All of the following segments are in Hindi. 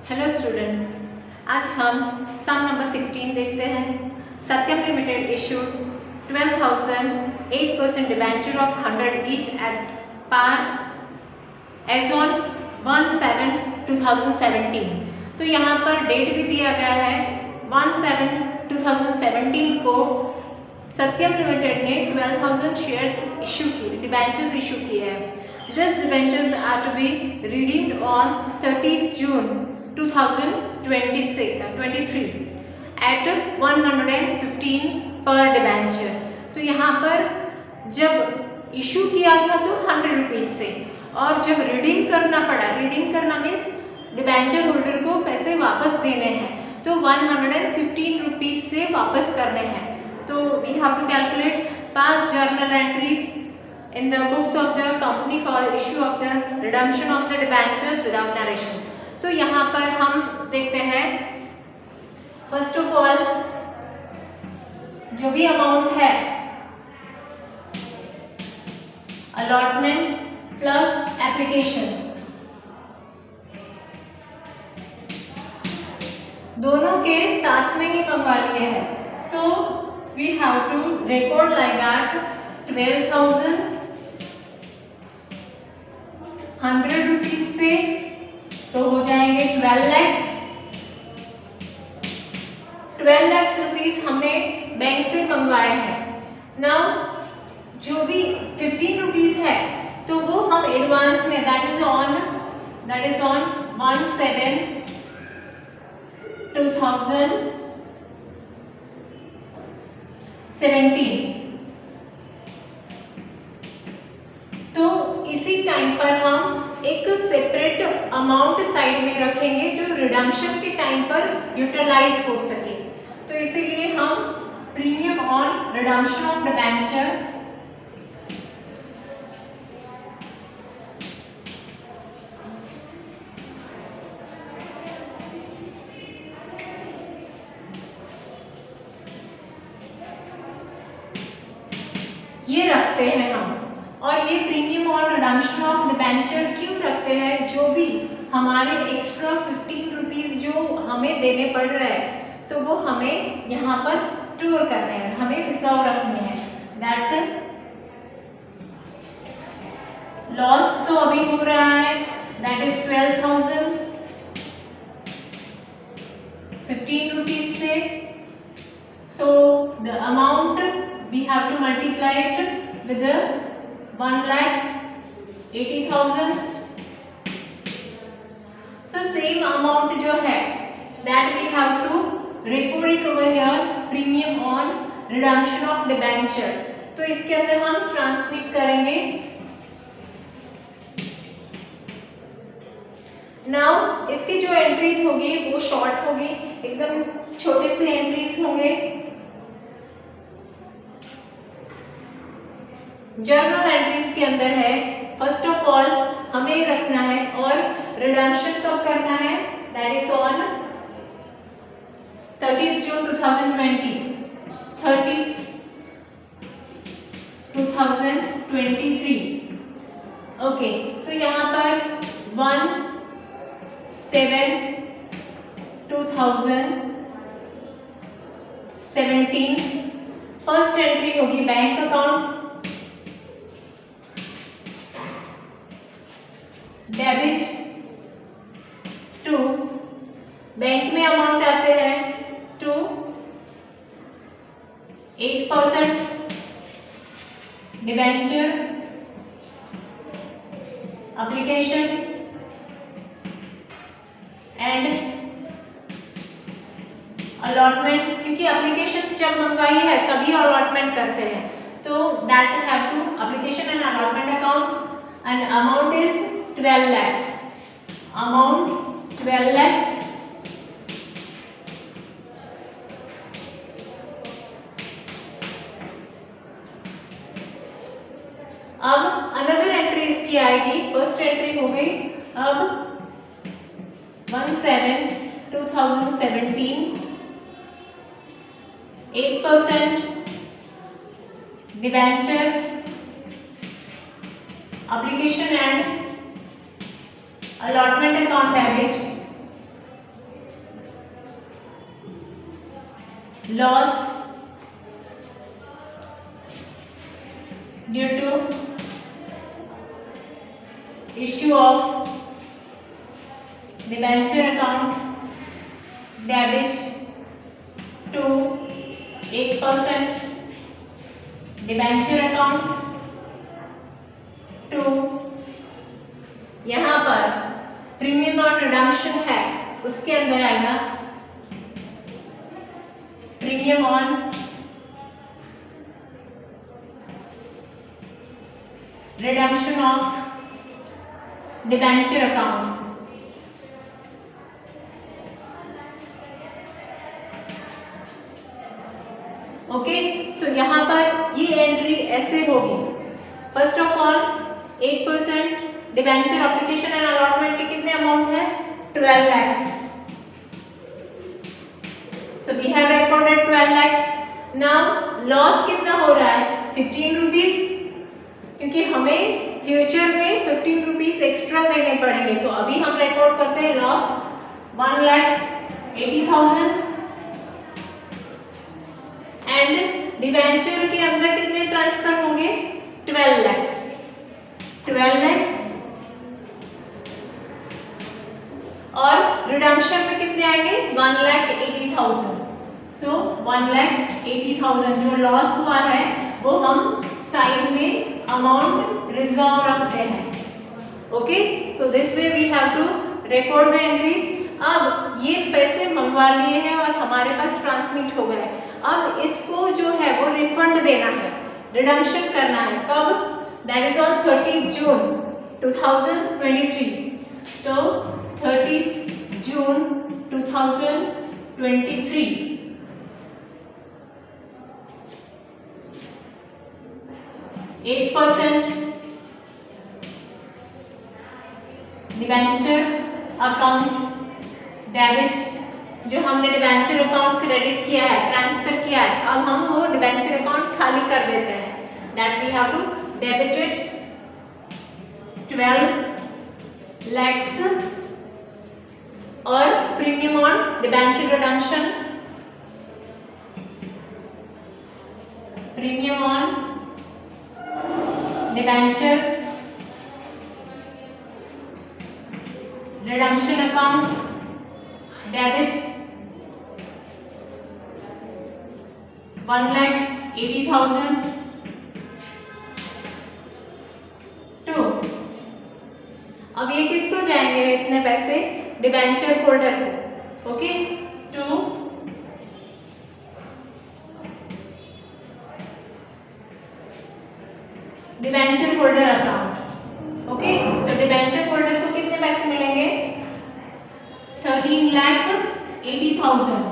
हेलो स्टूडेंट्स, आज हम सम नंबर 16 देखते हैं। Satyam limited issued 12,008% debenture of 100 each at par as on 1/7/2017। तो यहाँ पर डेट भी दिया गया है 1/7/2017 को सत्यम लिमिटेड ने 12,000 शेयर्स इशू किए, डिबेंचर्स इशू किए हैं। These debentures are to be redeemed on 30th June 2023 at 115 per debenture. तो यहाँ पर जब इशू किया था तो 100 रुपीज़ से, और जब रिडीम करना पड़ा, रिडीम करना मीन्स डिबेंचर होल्डर को पैसे वापस देने हैं, तो 115 रुपीज़ से वापस करने हैं। तो we have to calculate past journal entries in the books of the company for issue of the redemption of the debentures without narration। तो यहाँ पर हम देखते हैं फर्स्ट ऑफ ऑल जो भी अमाउंट है अलॉटमेंट प्लस एप्लीकेशन, दोनों के साथ में ही मंगवा लिए हैं। So we have to record like that 12,100 rupees से तो हो जाएंगे 12 लाख रुपीज हमने बैंक से मंगवाए हैं। नाउ जो भी 15 रुपीज है तो वो हम एडवांस में दैट इज ऑन 1/7/2017। तो इसी टाइम पर हम एक सेपरेट अमाउंट साइड में रखेंगे जो रिडम्पशन के टाइम पर यूटिलाइज हो सके। तो इसीलिए हम premium on redemption of debenture ये रखते हैं हम। और ये प्रीमियम और रिडम्पशन ऑफ डिबेंचर क्यों रखते हैं? जो भी हमारे एक्स्ट्रा 15 रुपीज़ जो हमें देने पड़ रहे हैं तो वो हमें यहाँ पर स्टोर करने हैं, हमें रिजर्व रखने हैं। दैट लॉस तो अभी हो रहा है, दैट इज 12,015 रुपीज से। So the amount we have to multiply it with 1,80,000। So same amount जो है that we have to record it over here premium on redemption of debenture। तो इसके अंदर हम ट्रांसमिट करेंगे। Now इसकी जो एंट्रीज होगी वो शॉर्ट होगी, एकदम छोटे से एंट्रीज होंगे। जर्नल एंट्रीज के अंदर है फर्स्ट ऑफ ऑल हमें रखना है और रिडम्पशन कब करना है, that is on 30th June 2023। Okay, तो यहाँ पर 1/7/2017 फर्स्ट एंट्री होगी bank account, debit to bank में अमाउंट आते हैं to 8% debenture application and allotment, क्योंकि एप्लीकेशंस जब मंगवाई है तभी अलॉटमेंट करते हैं। तो that have to application and allotment account and amount is 12 lakhs, amount 12 lakhs। अब अनदर एंट्रीज की आएगी, फर्स्ट एंट्री हो गई अब 1/7/2017 8% debenture application and allotment account debit loss due to issue of debenture account debit to 8% debenture account to, यहाँ पर प्रीमियम और रिडम्पशन है उसके अंदर आएगा premium on redemption of debenture account. Okay, तो यहाँ पर ये एंट्री ऐसे होगी। First of all 8% debenture application and allotment के कितने अमाउंट है 12 lakhs। So we have recorded 12 lakhs। Now loss कितना हो रहा है 15 रुपीज, क्योंकि हमें फ्यूचर में 15 रुपीज एक्स्ट्रा देने पड़ेंगे। तो अभी हम रिकॉर्ड करते हैं लॉस 1,80,000 एंड डिबेंचर के अंदर कितने ट्रांसफर होंगे 12 lakhs। 12 lakhs और रिडम्पशन में कितने आएंगे 1,80,000। सो 1,80,000 जो लॉस हुआ है वो हम साइड में अमाउंट रिजर्व रखते हैं। ओके, तो this way we have to record the entries. अब ये पैसे मंगवा लिए हैं और हमारे पास ट्रांसमिट हो गए। अब इसको जो है वो रिफंड देना है, रिडम्पशन करना है। कब? दैट इज ऑन 30 जून 2023। तो 30 जून 2023 8% डिबेंचर अकाउंट डेबिट, जो हमने डिबेंचर अकाउंट क्रेडिट किया है, ट्रांसफर किया है, अब हम वो डिबेंचर अकाउंट खाली कर देते हैं। That we have to debit it 12 lakhs और premium on debenture redemption, premium on debenture redemption account debit 1,80,000 to, अब ये किसको जाएंगे इतने पैसे डिबेंचर होल्डर को। Okay, to debenture holder account. Okay, तो डिबेंचर होल्डर को कितने पैसे मिलेंगे 13,80,000।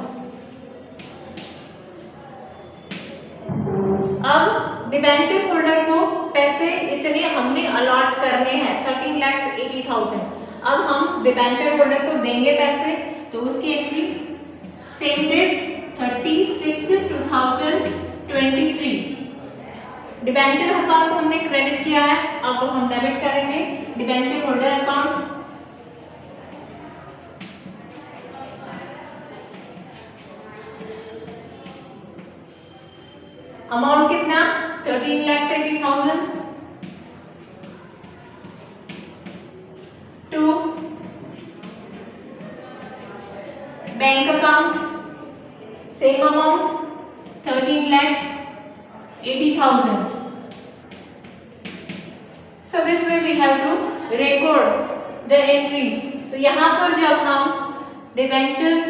अब डिबेंचर होल्डर को पैसे इतने हमने अलॉट करने हैं 13,80,000। अब हम डिबेंचर होल्डर को देंगे पैसे, तो उसकी entry same date 30/6/2023। Debenture account हमने क्रेडिट किया है, अब वो हम डेबिट करेंगे डिबेंचर होल्डर अकाउंट। अमाउंट कितना 13,80,000 to bank account same amount 13,80,000। So this way we have to record the entries। तो यहाँ पर जब हम डिबेंचर्स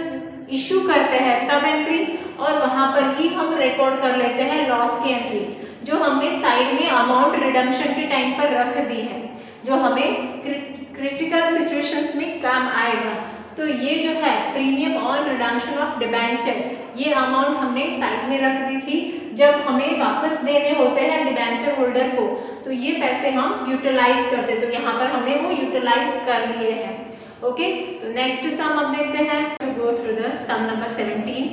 इशू करते हैं तब एंट्री, और वहाँ पर ही हम रिकॉर्ड कर लेते हैं लॉस की एंट्री, जो हमने साइड में अमाउंट रिडम्पशन के टाइम पर रख दी है, जो हमें क्रिटिकल सिचुएशंस में काम आएगा। तो ये जो है premium on redemption of debenture, ये अमाउंट हमने साइड में रख दी थी। जब हमें वापस देने होते हैं डिबेंचर होल्डर को, तो ये पैसे हम यूटिलाइज करते, तो यहाँ पर हमने वो यूटिलाइज कर लिए हैं। ओके, तो नेक्स्ट सम अब देखते हैं। To go through the sum number 17।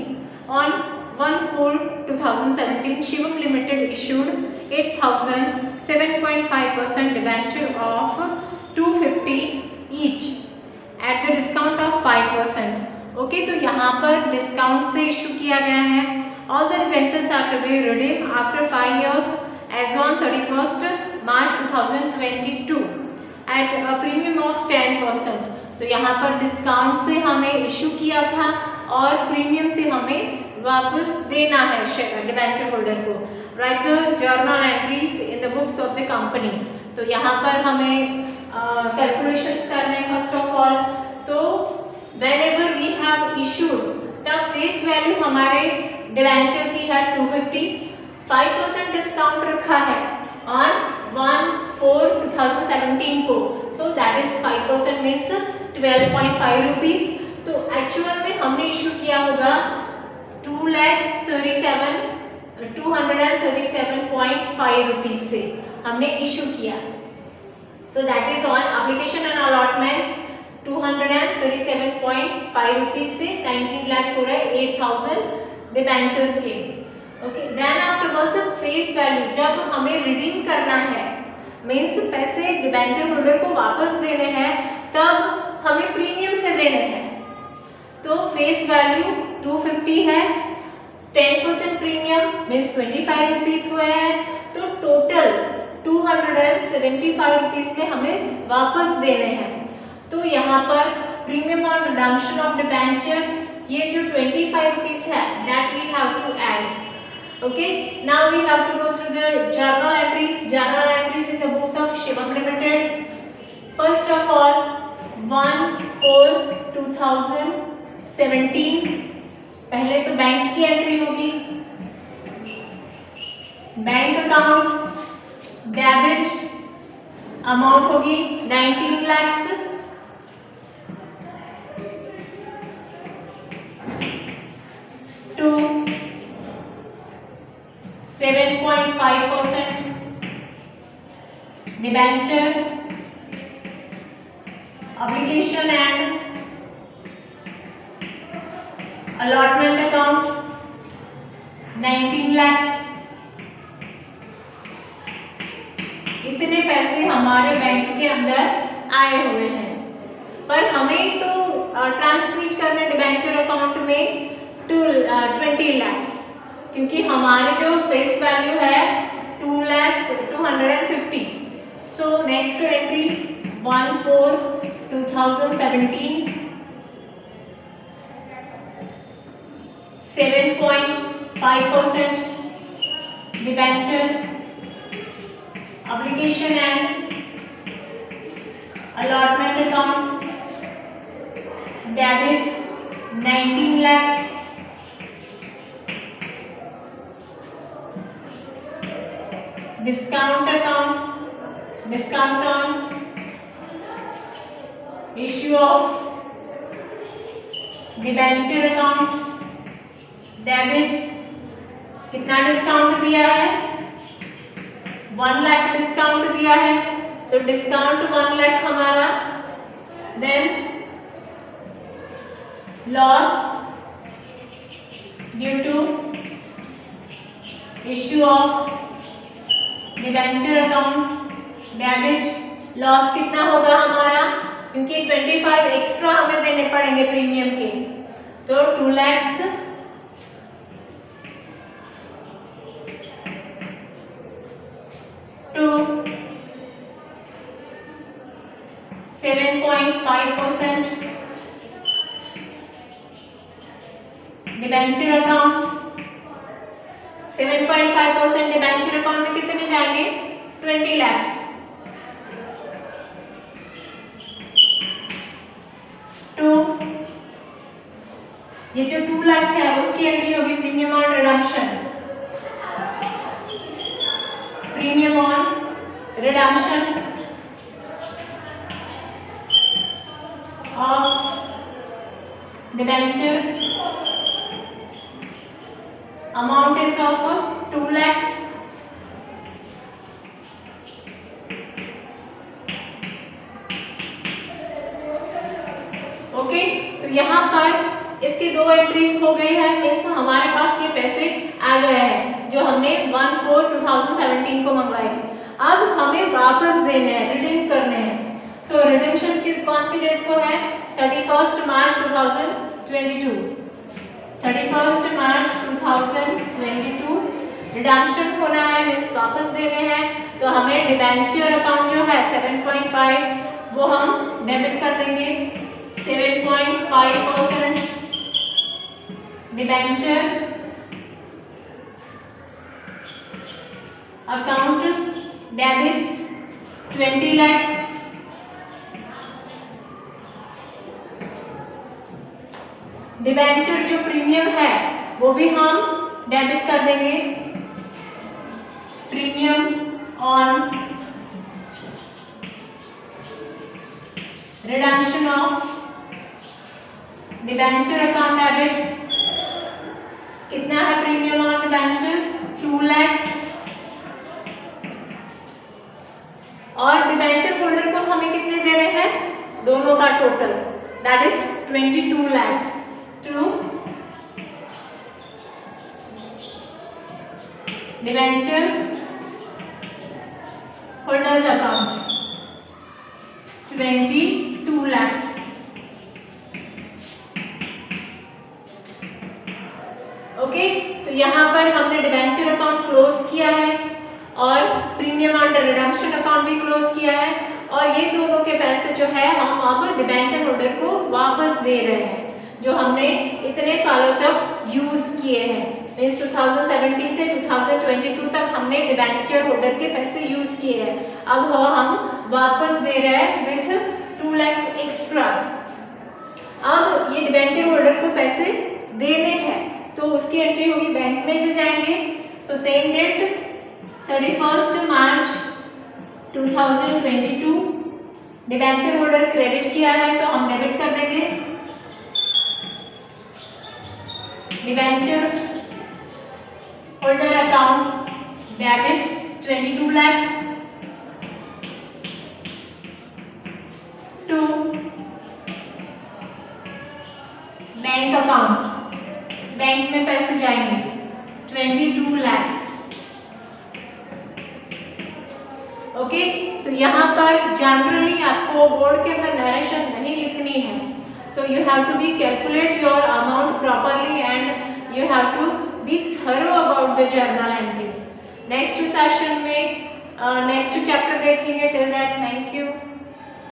On 1/4/2017 Shivam limited issued 8,000 7.5% debenture of 250 each at the discount of 5%। Okay, तो यहाँ पर डिस्काउंट से इशू किया गया है all the debentures are to be redeemed after 5 years as on 31st March 2022 at a premium of 10%. तो यहाँ पर डिस्काउंट से हमें इशू किया था और प्रीमियम से हमें वापस देना है डिबेंचर होल्डर को. Right the journal entries in the books of the company. तो यहाँ पर हमें कैलकुलेशंस करने हैं फर्स्ट ऑफ ऑल. तो whenever we have issued तब फेस वैल्यू हमारे डिबेंचर की है 250. 5% डिस्काउंट रखा है ऑन 1/4/2017 को. सो दैट इज 5% मीन्स 12.5 रुपीज. तो एक्चुअल में हमने इशू किया होगा 237.5 रुपीज से हमने इशू किया. So that is on application and allotment 237.5 rupees से 19 लाख हो रहा है 8,000 डिबेंचर्स के. Okay, then afterwards face value जब हमें रिडीम करना है मीन्स पैसे डिबेंचर होल्डर को वापस देने हैं तब हमें प्रीमियम से देने हैं. तो फेस वैल्यू 250 है, 10% प्रीमियम मीन्स 25 रुपीज हुए हैं. तो टोटल 275 रुपीज में हमें वापस देने हैं. तो यहाँ पर premium on redemption of debenture ये जो 25 रुपीज है that we have to add. Okay, now we have to go through the journal entries in the books of Shivam Limited. First of all, 1/4/2017 पहले तो बैंक की एंट्री होगी. बैंक अकाउंट डेबिट अमाउंट होगी 19 lakhs. To 7.5% debenture application and allotment account 19 lakhs. इतने पैसे हमारे बैंक के अंदर आए हुए हैं पर हमें तो ट्रांसमिट करने डिबेंचर अकाउंट में 20 lakhs क्योंकि हमारे जो फेस वैल्यू है 2,250. So next entry 1/4/2017 7.5% debenture application and allotment account debit 19 lakhs. Discount account discount on issue of debenture account debit. कितना डिस्काउंट दिया है 1 लाख डिस्काउंट दिया है. तो डिस्काउंट 1 लाख हमारा. Then loss due to issue of debenture account debit. Loss कितना होगा हमारा क्योंकि 25 एक्स्ट्रा हमें देने पड़ेंगे प्रीमियम के. तो 2 lakhs. To 7.5% debenture account. 7.5% debenture account में कितने जाएंगे 20 lakhs. टू ये जो 2 lakhs है उसकी एंट्री होगी premium on redemption. Premium on redemption of debenture amount is of 2 lakhs. Okay, तो यहाँ पर इसकी 2 एंट्रीज हो गई है मीन्स हमारे पास ये पैसे आ गए हैं जो हमने 1/4/2017 को मंगवाए थे. अब हमें वापस देने हैं रिडीम करने हैं. सो रिडीम्शन की कौन सी डेट को है 31st March 2022. 31st March 2022 redemption होना है, मीन्स वापस देने हैं, तो हमें डिबेंचर अकाउंट जो है 7.5 वो हम डेबिट कर देंगे। 7.5% debenture account debit 20 lakhs। Debenture जो प्रीमियम है वो भी हम डेबिट कर देंगे। Premium on redemption of debenture account debit. कितना है प्रीमियम ऑन डिबेंचर? 2 lakhs। और डिबेंचर होल्डर को हमें कितने दे रहे हैं? दोनों का total, that is 22 lakhs to debenture holders account 22 lakhs। Okay, तो यहाँ पर हमने डिबेंचर अकाउंट क्लोज किया है और प्रीमियम अंडर रिडम्पशन अकाउंट भी क्लोज किया है, और ये दोनों के पैसे जो है हम अब डिबेंचर होल्डर को वापस दे रहे हैं जो हमने इतने सालों तक यूज किए हैं। मीन्स 2017 से 2022 तक हमने डिबेंचर होल्डर के पैसे यूज किए हैं, अब वो हम वापस दे रहे हैं विथ 2 lakhs एक्स्ट्रा। अब ये डिबेंचर होल्डर को पैसे देने हैं तो उसकी एंट्री होगी, बैंक में से जाएंगे, तो same date 31 March 2022 debenture holder credit किया है तो हम डेबिट कर देंगे। Debenture holder account debit 22 lakhs to bank account, bank में पैसे जाएंगे 22 lakhs। ओके, तो यहाँ पर जनरली आपको बोर्ड के अंदर नरेशन नहीं लिखनी है, तो you have to be calculate your amount properly and you have to be thorough about the journal entries. Next session में नेक्स्ट चैप्टर देखेंगे। Till that thank you.